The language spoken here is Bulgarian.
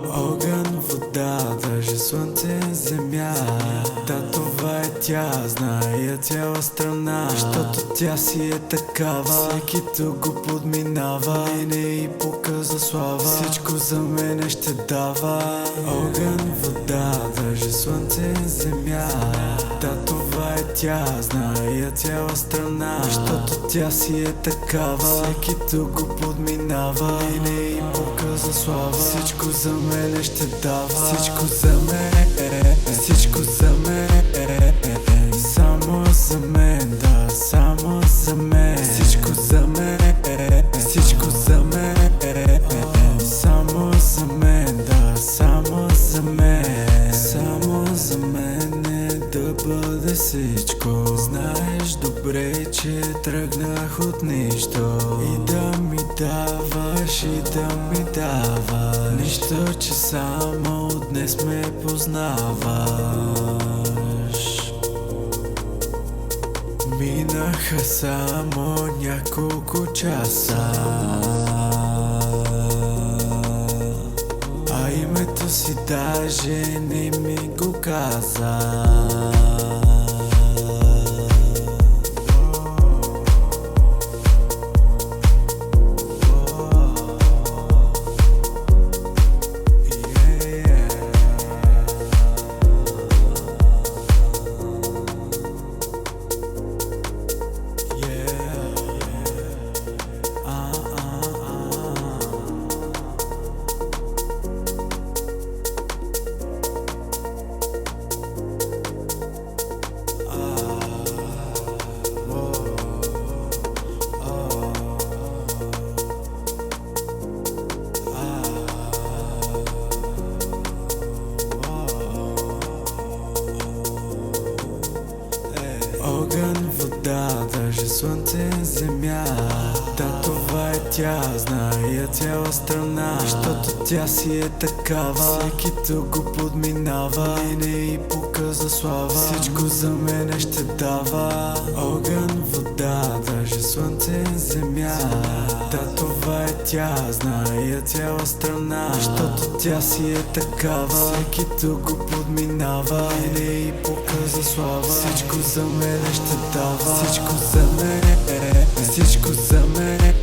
Огън, вода, даже слънце, земя. Да, това е тя, знае цяла страна, защото тя си е такава. Всеки тук го подминава, мине и показа слава. Всичко за мене ще дава. Огън, вода, даже слънце, земя. Да, това е тя, знае цяла страна, защото тя си е такава. Всеки тук го подминава, мине и показа слава. Всичко за мене ще дава. Всичко за мен, всичко за мен, само за мен, да, само за мен. Всичко за мен, всичко за мен, само за мен, да, само за мен. Само за мен е да бъде всичко. Знаеш добре, че тръгнах от нищо. И да ми даваш, и да ми даваш. Нищо, че само днес ме познаваш. Минаха само няколко часа, а името си даже не ми го каза. Огън, вода, даже слънце, земя. Да, това е тя, знае цяла страна, защото тя си е такава. Всеки тук го подминава, мине и показа слава. Всичко за мене ще дава. Огън, вода, даже слънце, земя. Да, това е тя, знае цяла страна, защото тя си е такава. Всеки тук го подминава, мине и показа слава. Всичко за мене ще дава. Всичко за мен, всичко за мен,